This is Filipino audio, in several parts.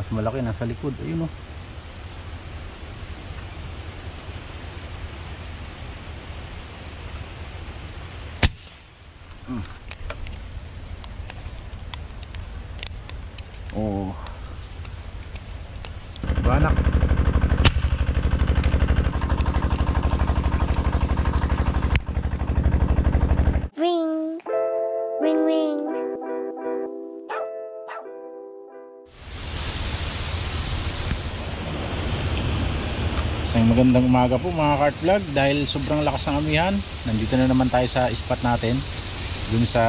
mas malaki nasa likod. Ayun oh. Oh. Banak. Ring, ring, ring. Isang magandang umaga po mga kart vlog. Dahil sobrang lakas ng amihan, nandito na naman tayo sa spot natin. Dun sa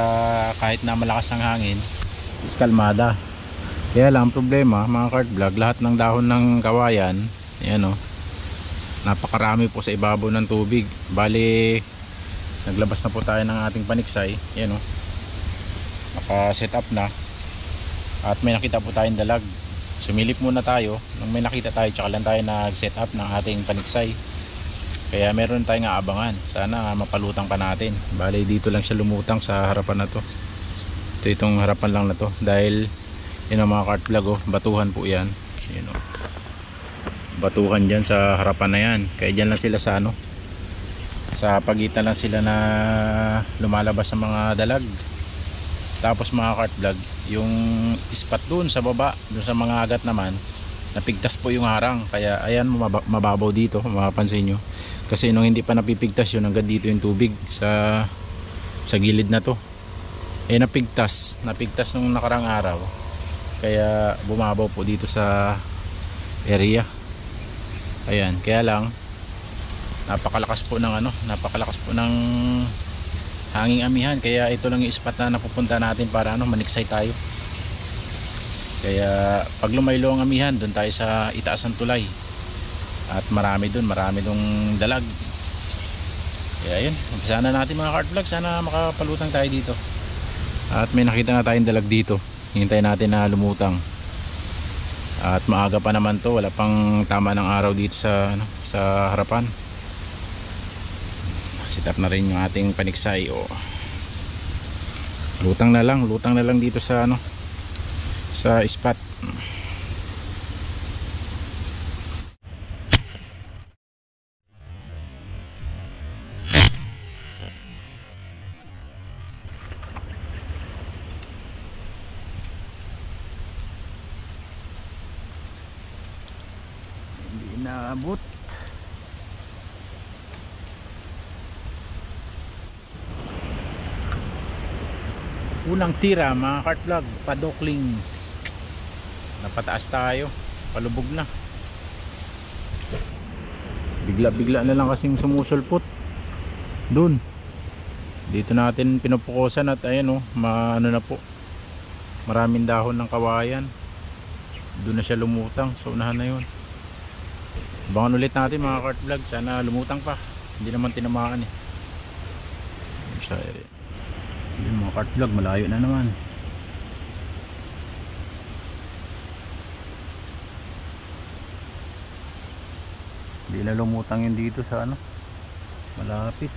kahit na malakas ang hangin, is kalmada. Kaya lang problema mga kart vlog, lahat ng dahon ng kawayan, yan o, napakarami po sa ibabaw ng tubig. Bali naglabas na po tayo ng ating paniksay. Yan o, naka set up na. At may nakita po tayong dalag. Sumilip muna tayo. Nung may nakita tayo, tsaka lang tayo nag set up ng ating paniksay. Kaya meron tayong aabangan. Sana mapalutang pa natin. Bali dito lang siya lumutang sa harapan na to. Itong harapan lang na to. Dahil yun ang mga kart vlog oh, batuhan po yan. Yun oh. Batuhan dyan sa harapan na yan. Kaya dyan lang sila sa ano, sa pagitan lang sila na lumalabas sa mga dalag. Tapos mga kart vlog, yung spot dun sa baba, dun sa mga agat naman, napigtas po yung harang. Kaya ayan, mababaw dito, mapapansin nyo. Kasi nung hindi pa napipigtas yun, hanggang dito yung tubig sa gilid na to. Eh napigtas nung nakarang araw. Kaya bumabaw po dito sa area. Ayan, kaya lang napakalakas po ng hanging amihan. Kaya ito lang yung spot na napupunta natin para maniksay tayo. Kaya pag lumaylo ang amihan, doon tayo sa itaas ng tulay. At marami dun dalag. Kaya yun, umpisa na natin mga kart vlog. Sana makapalutang tayo dito. At may nakita na tayong dalag dito. Hintayin natin na lumutang. At maaga pa naman to, wala pang tama ng araw dito sa harapan. Set up na rin yung ating paniksay. Oh. Lutang na lang dito sa sa spot. Hindi naabot. Unang tira mga kart vlog, padoklings. Napataas tayo, palubog na. Bigla na lang kasing sumusulpot dun. Dito natin pinupukusan at ayan oh, na po, maraming dahon ng kawayan. Doon na siya lumutang sa unahan na yun. Abangan ulit natin mga kart vlog. Sana lumutang pa, hindi naman tinamaan eh. Yung mga kart vlog, malayo na naman. Hindi na lumutang yun dito sa malapit.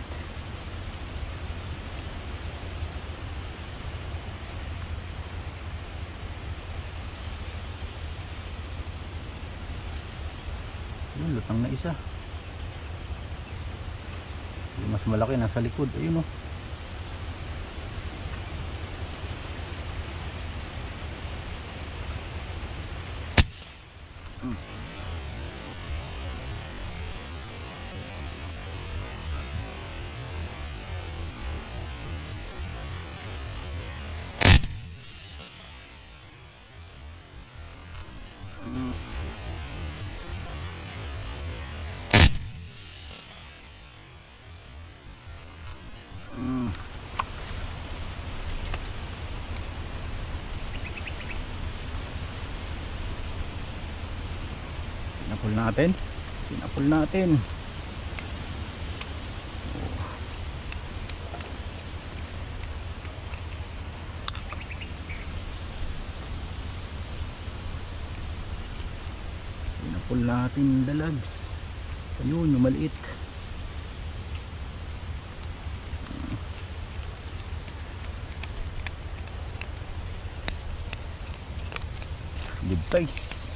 Yun, lutang na isa. Yung mas malaki nasa likod. Ayun oh. Sinapol natin. Sinapol natin dalags. Ayun, yung maliit. Good size.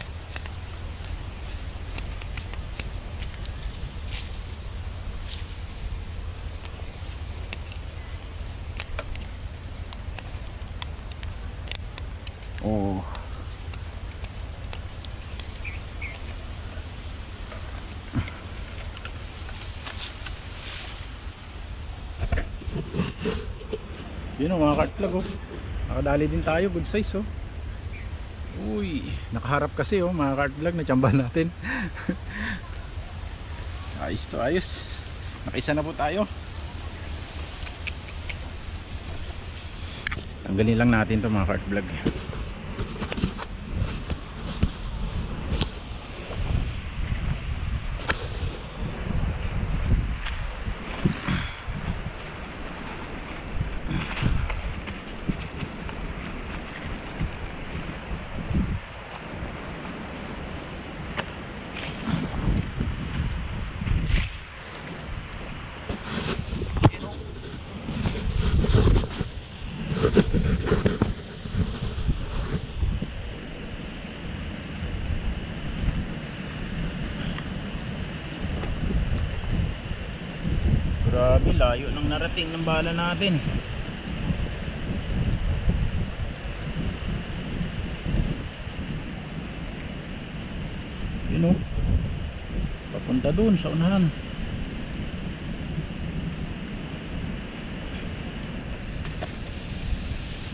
Yun o mga kartlag oh. Nakadali din tayo, good size oh. Uy, nakaharap kasi oh mga kartlag, natsambahan natin. Ayos to, ayos. Nakaisa na po tayo. Tanggalin lang natin to mga kartlag. Grabe, layo nang narating ng bala natin. Yun o, papunta dun sa unahan.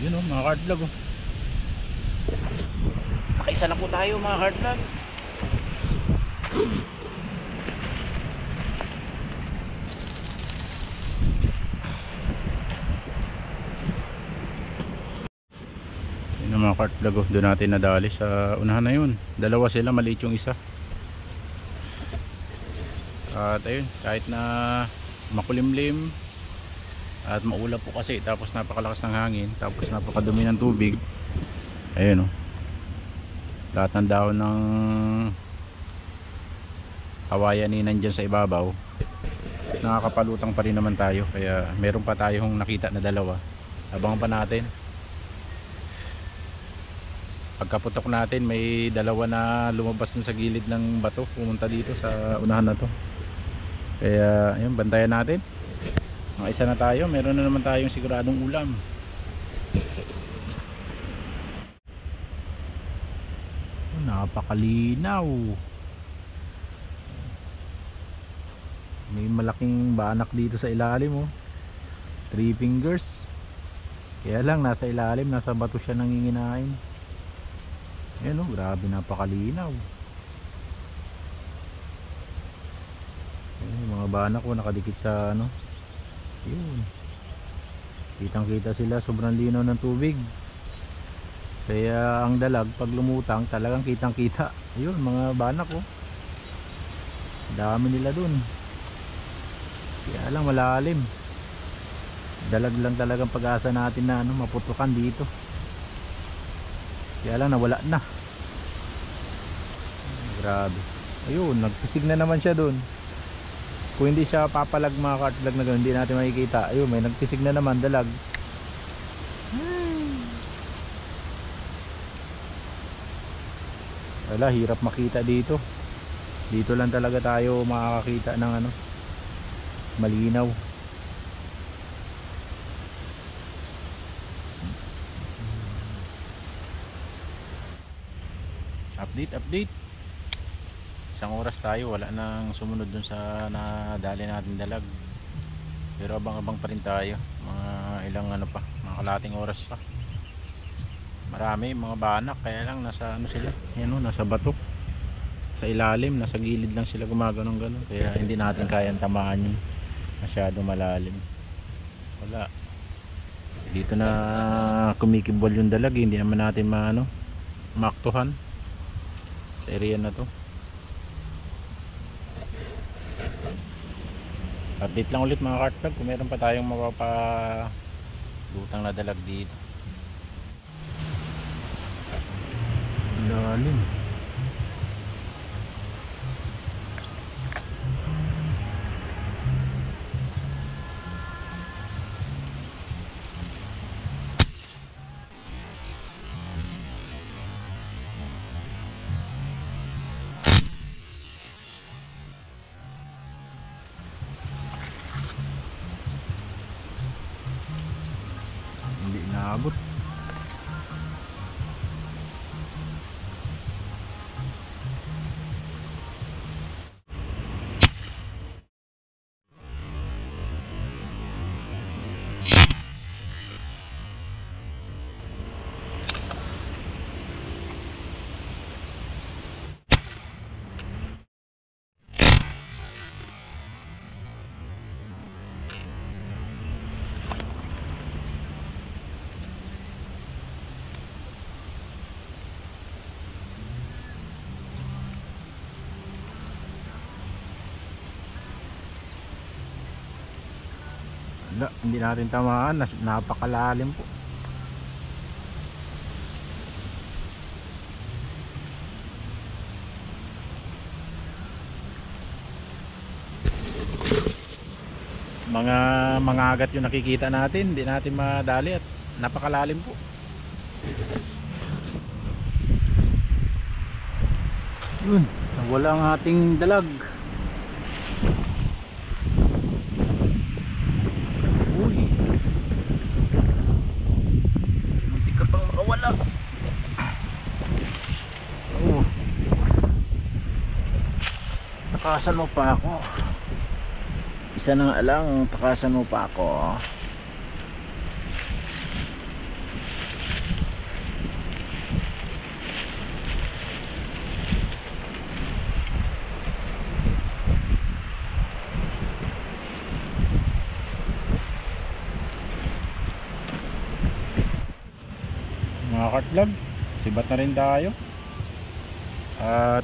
Yun o mga kartlag o. Nakaisa na po tayo mga kartlag. Mga kartlag oh, doon natin nadali sa unahan na yun. Dalawa sila, maliit yung isa. At ayun, kahit na makulimlim at maulap po kasi, tapos napakalakas ng hangin, tapos napakadumi ng tubig. Ayun oh, lahat ng dahon ng kawayan ni nandyan sa ibabaw. Nakakapalutang pa rin naman tayo, kaya meron pa tayong nakita na dalawa. Abangan pa natin. Pagkaputok natin, may dalawa na lumabas dun sa gilid ng bato, pumunta dito sa unahan na to. Kaya ayun, bantayan natin. Mga isa na tayo, meron na naman tayong siguradong ulam. Oh, napakalinaw. May malaking banak dito sa ilalim oh. 3 fingers. Kaya lang nasa ilalim, nasa bato siya nanginginain. Ayan o, grabe, napakalinaw. Ayan, mga banak ko nakadikit sa ano. Yun, kitang kita sila, sobrang linaw ng tubig. Kaya ang dalag pag lumutang talagang kitang kita. Ayun, mga banak ko, dami nila dun. Kaya lang malalim. Dalag lang talagang pag-asa natin na ano, maputukan dito. Kaya lang nawala na. Grabe. Ayun, nagpisig na naman siya dun. Kung hindi siya papalag mga kartlag na gano'n, hindi natin makikita. Ayun, may nagpisig na naman, dalag. Wala, hirap makita dito. Dito lang talaga tayo makakakita ng ano, malinaw. Update. Isang oras tayo, wala nang sumunod dun sa nadali natin dalag. Pero abang-abang pa rin tayo. Mga ilang ano pa, mga kalating oras pa. Marami mga banak, kaya lang nasa ano sila, yan o, nasa bato. Sa ilalim, nasa gilid lang sila gumaganong ganon. Kaya hindi natin kayang tamaan yun. Masyado malalim. Wala. Dito na kumikibol yung dalag, hindi naman natin maaktuhan sa area na to. Update lang ulit mga kartlag kung meron pa tayong mapapalutang na dalag dito. Lalim. Hindi naabot. Wala, hindi natin tamaan. Napakalalim po. Mga agat yung nakikita natin, hindi natin madali at napakalalim po. Yun, nawala ang ating dalag. Uy, munti ka pang makawala. Oh, takasan mo pa ako. Isa na nga lang, takasan mo pa ako. Mga kartlog, sibat na rin tayo.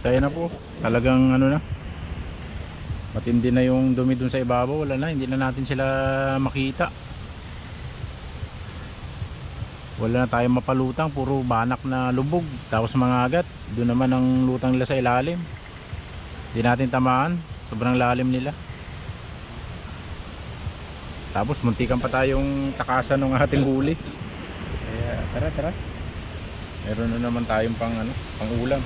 Tayo na po. Talagang ano na, matindi na yung dumi dun sa ibabaw. Wala na, hindi na natin sila makita. Wala na tayong mapalutang, puro banak na lubog. Tapos mga agat, doon naman ang lutang nila sa ilalim. Hindi natin tamaan, sobrang lalim nila. Tapos muntikan pa tayong takasan ng ating huli. Kaya tara. Meron na naman tayong pang ulam.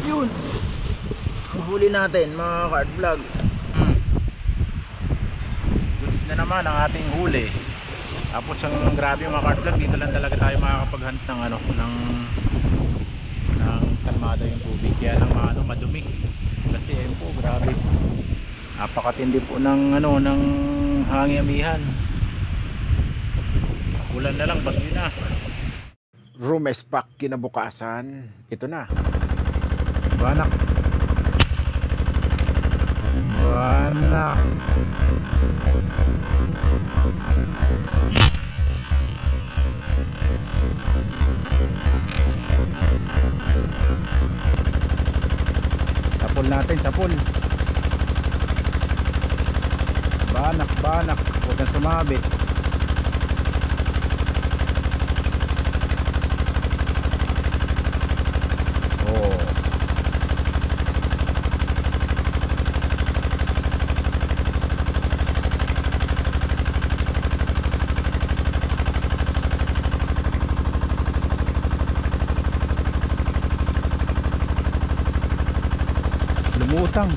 Yun, ang huli natin mga card vlog. Goods na naman ang ating huli. Tapos ang grabe mga card vlog, dito lang talaga tayo makakapaghunt ng ng kalmado yung tubig. Kaya lang madumi. Kasi ayun po, grabe. Napakatindi po ng ng hangin-amihan. Ulan na lang, basoy na. Rumespak kinabukasan, ito na. Banak. Sapul natin, sapul. Banak. Huwag kang sumabit. Oh. Lumutang.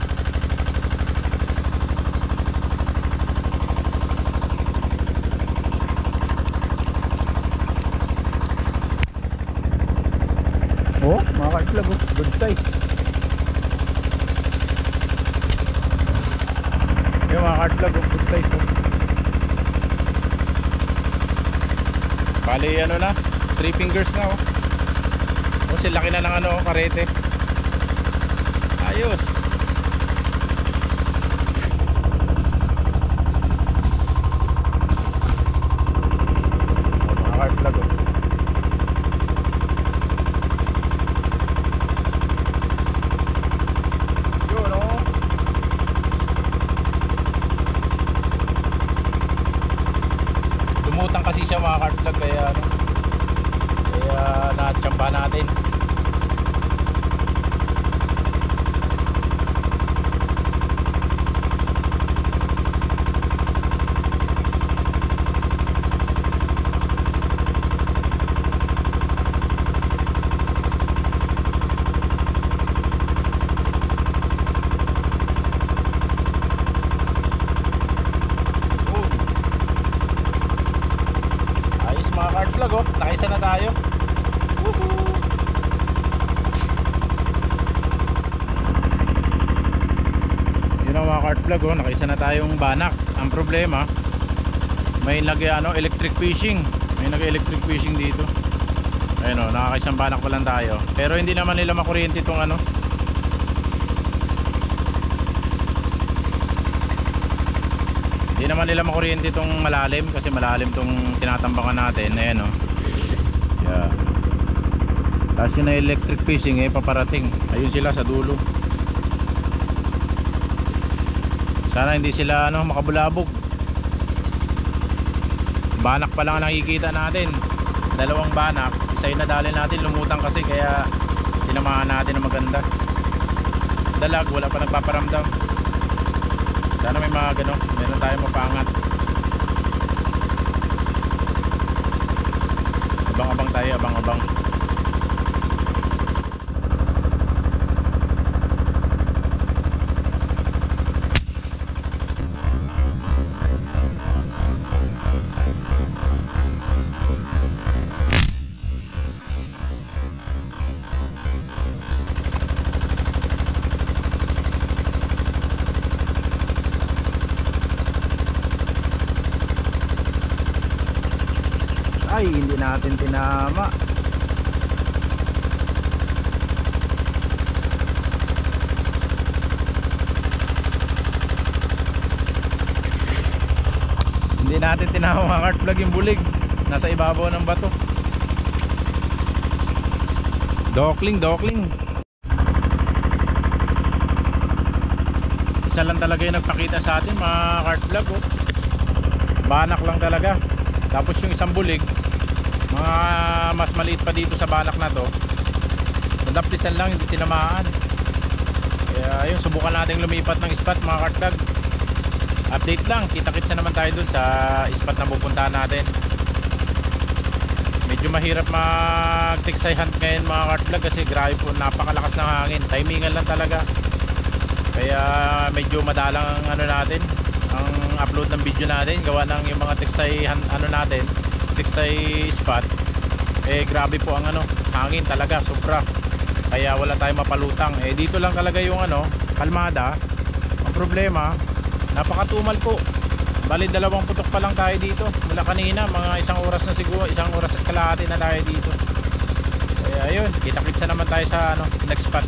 Oh, mga ka-vlog, good size. Yung mga ka-vlog, good size. Bali na, 3 fingers na oh. Kasi laki na ng karete. Ayos. Mga ka-vlog oh. Lumutang kasi siya mga kartlag, kaya natsyamba natin. Nakaisa na tayo. Woohoo! Yun ang mga cart vlog oh. Nakaisa na tayong banak. Ang problema, may electric fishing. May electric fishing dito. Ayun oh, nakakaisang banak pa lang tayo. Pero hindi naman nila makuryente itong Hindi naman nila makuryente itong malalim kasi malalim itong tinatambakan natin. Ayan o. Yeah. Tapos yun na electric fishing paparating. Ayun sila sa dulo. Sana hindi sila makabulabog. Banak pa lang nakikita natin. Dalawang banak. Isa yung nadali natin, lumutang kasi kaya tinamaan natin na maganda. Dalag, wala pa nagpaparamdam. Sana may mga meron tayong mapaangat. Abang-abang tayo, abang-abang. Ay, hindi natin tinama. Hindi natin tinama mga cart vlog yung bulig. Nasa ibabaw ng bato. Dokling. Isa lang talaga yung nagpakita sa atin mga cart vlog Banak lang talaga. Tapos yung isang bulig, mga mas maliit pa dito sa banak na to, nadaptisan lang, hindi tinamaan. Kaya ayun, subukan natin lumipat ng spot mga kartag. Update lang, kita-kits na naman tayo dun sa spot na pupuntahan natin. Medyo mahirap mag-tiksay hunt ngayon mga kartag kasi grabe po, napakalakas ng hangin. Timingan lang talaga. Kaya medyo madalang natin ang upload ng video natin, gawa ng yung mga tiksay natin, tiksay spot grabe po ang hangin talaga, sobra. Kaya wala tayong mapalutang. Dito lang talaga yung kalmada. Ang problema, napakatumal po. Bali 2 putok pa lang tayo dito mula kanina, mga isang oras na siguro, 1 oras at kalahati na tayo dito. Kaya ayun, kita-kitsa naman tayo sa next spot.